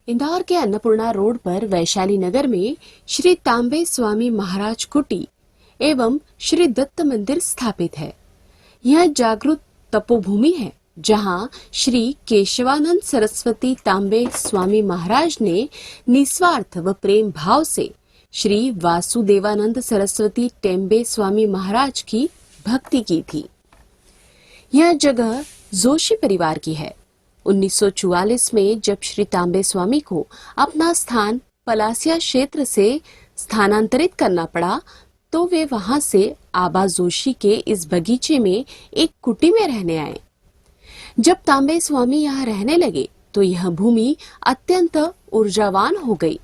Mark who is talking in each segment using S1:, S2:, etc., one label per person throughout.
S1: इंदौर के अन्नपूर्णा रोड पर वैशाली नगर में श्री तांबे स्वामी महाराज कुटी एवं श्री दत्त मंदिर स्थापित है। यह जागृत तपोभूमि है जहां श्री केशवानंद सरस्वती तांबे स्वामी महाराज ने निस्वार्थ व प्रेम भाव से श्री वासुदेवानंद सरस्वती टेम्बे स्वामी महाराज की भक्ति की थी। यह जगह जोशी परिवार की है। 1944 में जब श्री तांबे स्वामी को अपना स्थान पलासिया क्षेत्र से स्थानांतरित करना पड़ा तो वे वहां से आबा जोशी के इस बगीचे में एक कुटी में रहने आए। जब तांबे स्वामी यहाँ रहने लगे तो यह भूमि अत्यंत ऊर्जावान हो गई।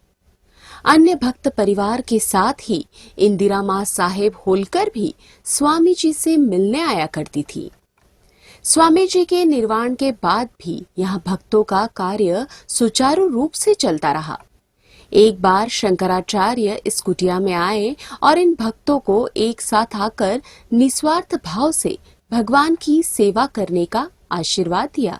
S1: अन्य भक्त परिवार के साथ ही इंदिरा माँ साहेब होलकर भी स्वामी जी से मिलने आया करती थी। स्वामी जी के निर्वाण के बाद भी यहाँ भक्तों का कार्य सुचारू रूप से चलता रहा। एक बार शंकराचार्य इस कुटिया में आए और इन भक्तों को एक साथ आकर निस्वार्थ भाव से भगवान की सेवा करने का आशीर्वाद दिया।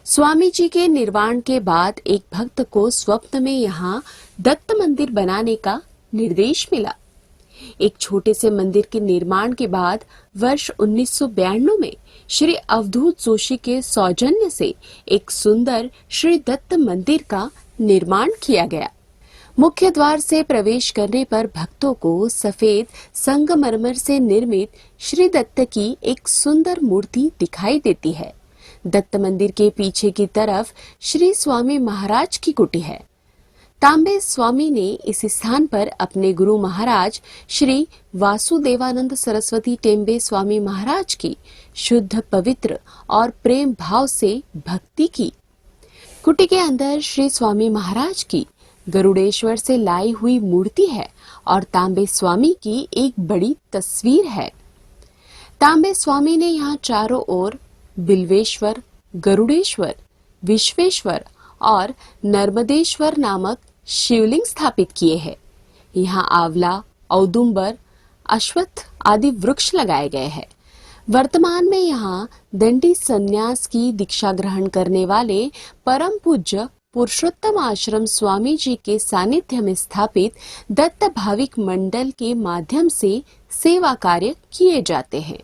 S1: स्वामी जी के निर्वाण के बाद एक भक्त को स्वप्न में यहाँ दत्त मंदिर बनाने का निर्देश मिला। एक छोटे से मंदिर के निर्माण के बाद वर्ष 1992 में श्री अवधूत जोशी के सौजन्य से एक सुंदर श्री दत्त मंदिर का निर्माण किया गया। मुख्य द्वार से प्रवेश करने पर भक्तों को सफेद संगमरमर से निर्मित श्री दत्त की एक सुंदर मूर्ति दिखाई देती है। दत्त मंदिर के पीछे की तरफ श्री स्वामी महाराज की कुटी है। तांबे स्वामी ने इस स्थान पर अपने गुरु महाराज श्री वासुदेवानंद सरस्वती टेम्बे स्वामी महाराज की शुद्ध पवित्र और प्रेम भाव से भक्ति की। कुटी के अंदर श्री स्वामी महाराज की गरुड़ेश्वर से लाई हुई मूर्ति है और तांबे स्वामी की एक बड़ी तस्वीर है। तांबे स्वामी ने यहाँ चारों ओर बिल्वेश्वर, गरुड़ेश्वर, विश्वेश्वर और नर्मदेश्वर नामक शिवलिंग स्थापित किए हैं। यहाँ आंवला, औदुंबर, अश्वत्थ आदि वृक्ष लगाए गए हैं। वर्तमान में यहाँ दंडी संन्यास की दीक्षा ग्रहण करने वाले परम पूज्य पुरुषोत्तम आश्रम स्वामी जी के सानिध्य में स्थापित दत्त भाविक मंडल के माध्यम से सेवा कार्य किए जाते हैं।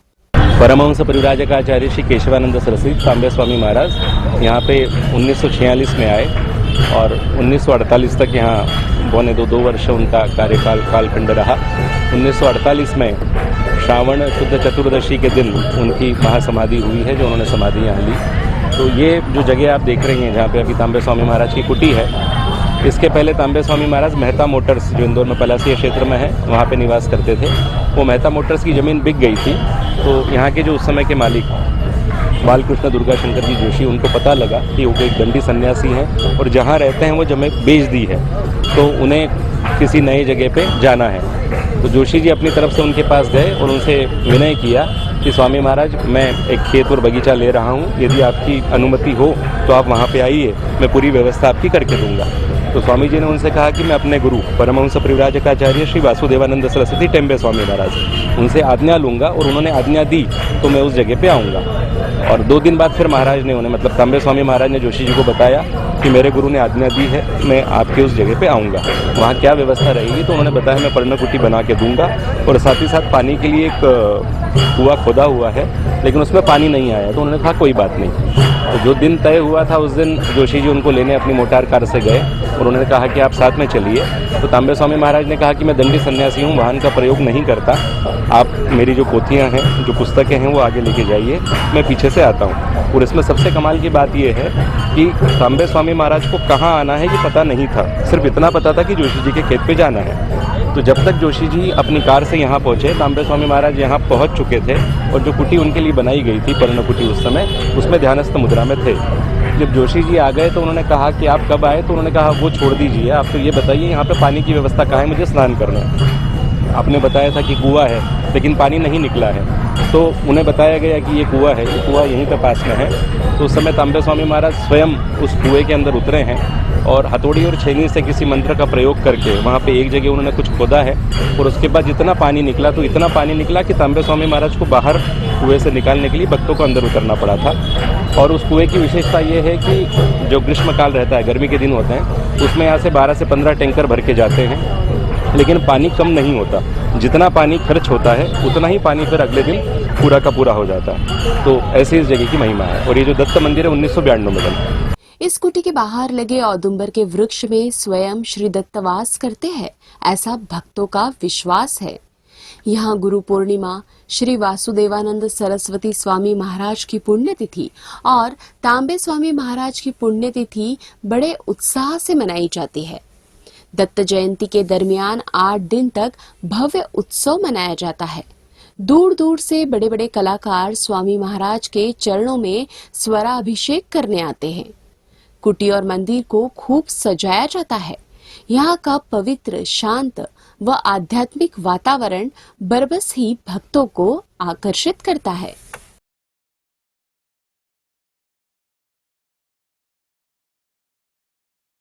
S2: परमहंस परिव्राजकाचार्य श्री केशवानंद सरस्वती तांबे स्वामी महाराज यहाँ पे 1946 में आए और 1948 तक यहाँ पौने दो वर्ष उनका कार्यकाल कालखंड रहा। 1948 में श्रावण शुद्ध चतुर्दशी के दिन उनकी महासमाधि हुई है, जो उन्होंने समाधि यहाँ ली। तो ये जो जगह आप देख रही हैं जहाँ पे अभी तांबे स्वामी महाराज की कुटी है, इसके पहले तांबे स्वामी महाराज मेहता मोटर्स, जो इंदौर में पलासिया क्षेत्र में है, वहाँ पे निवास करते थे। वो मेहता मोटर्स की ज़मीन बिक गई थी, तो यहाँ के जो उस समय के मालिक बालकृष्ण दुर्गा शंकर जी जोशी, उनको पता लगा कि वो एक दंडी सन्यासी हैं और जहाँ रहते हैं वो जमीन बेच दी है, तो उन्हें किसी नई जगह पे जाना है। तो जोशी जी अपनी तरफ से उनके पास गए और उनसे विनय किया कि स्वामी महाराज, मैं एक खेत और बगीचा ले रहा हूँ, यदि आपकी अनुमति हो तो आप वहाँ पे आइए, मैं पूरी व्यवस्था आपकी करके दूंगा। तो स्वामी जी ने उनसे कहा कि मैं अपने गुरु परमहंस परिव्राजकाचार्य श्री वासुदेवानंद सरस्वती टेम्बे स्वामी महाराज उनसे आज्ञा लूंगा, और उन्होंने आज्ञा दी तो मैं उस जगह पे आऊँगा। और 2 दिन बाद फिर महाराज ने उन्हें, मतलब तांबे स्वामी महाराज ने जोशी जी को बताया कि मेरे गुरु ने आज्ञा दी है, मैं आपके उस जगह पे आऊँगा, वहाँ क्या व्यवस्था रहेगी। तो उन्होंने बताया मैं पर्णकुटी बना के दूंगा, और साथ ही साथ पानी के लिए एक कुआं खोदा हुआ है, लेकिन उसमें पानी नहीं आया। तो उन्होंने कहा कोई बात नहीं। तो जो दिन तय हुआ था उस दिन जोशी जी उनको लेने अपनी मोटार कार से गए और उन्होंने कहा कि आप साथ में चलिए। तो तांबे स्वामी महाराज ने कहा कि मैं दंडी सन्यासी हूँ, वाहन का प्रयोग नहीं करता, आप मेरी जो पोथियाँ हैं, जो पुस्तकें हैं, वो आगे लेके जाइए, मैं पीछे से आता हूँ। और इसमें सबसे कमाल की बात यह है कि तांबे स्वामी महाराज को कहाँ आना है ये पता नहीं था, सिर्फ इतना पता था कि जोशी जी के खेत पे जाना है। तो जब तक जोशी जी अपनी कार से यहाँ पहुँचे, तांबे स्वामी महाराज यहाँ पहुँच चुके थे और जो कुटी उनके लिए बनाई गई थी, पर्णकुटी, उस समय उसमें ध्यानस्थ मुद्रा में थे। जब जोशी जी आ गए तो उन्होंने कहा कि आप कब आए, तो उन्होंने कहा वो छोड़ दीजिए, आप तो ये बताइए यहाँ पे पानी की व्यवस्था कहाँ है, मुझे स्नान करना है। आपने बताया था कि कुआं है लेकिन पानी नहीं निकला है, तो उन्हें बताया गया कि ये कुआं है, ये कुआं यहीं पे पास में है। तो उस समय तांबे स्वामी महाराज स्वयं उस कुएं के अंदर उतरे हैं और हथौड़ी और छेनी से किसी मंत्र का प्रयोग करके वहाँ पे एक जगह उन्होंने कुछ खोदा है और उसके बाद जितना पानी निकला तो इतना पानी निकला कि तांबे स्वामी महाराज को बाहर कुएं से निकालने के लिए भक्तों को अंदर उतरना पड़ा था। और उस कुएं की विशेषता ये है कि जो ग्रीष्म काल रहता है, गर्मी के दिन होते हैं, उसमें यहाँ से 12 से 15 टैंकर भर के जाते हैं, लेकिन पानी कम नहीं होता। जितना पानी खर्च होता है उतना ही पानी फिर अगले दिन पूरा का पूरा हो जाता है। तो ऐसे इस जगह की महिमा है। और ये जो दत्त मंदिर है 1992 में बना।
S1: इस कुटी के बाहर लगे औदुंबर के वृक्ष में स्वयं श्री दत्त वास करते हैं, ऐसा भक्तों का विश्वास है। यहाँ गुरु पूर्णिमा, श्री वासुदेवानंद सरस्वती स्वामी महाराज की पुण्यतिथि और तांबे स्वामी महाराज की पुण्यतिथि बड़े उत्साह से मनाई जाती है। दत्त जयंती के दरमियान 8 दिन तक भव्य उत्सव मनाया जाता है। दूर दूर से बड़े बड़े कलाकार स्वामी महाराज के चरणों में स्वराभिषेक करने आते हैं। कुटी और मंदिर को खूब सजाया जाता है। यहाँ का पवित्र, शांत व आध्यात्मिक वातावरण बरबस ही भक्तों को आकर्षित करता है।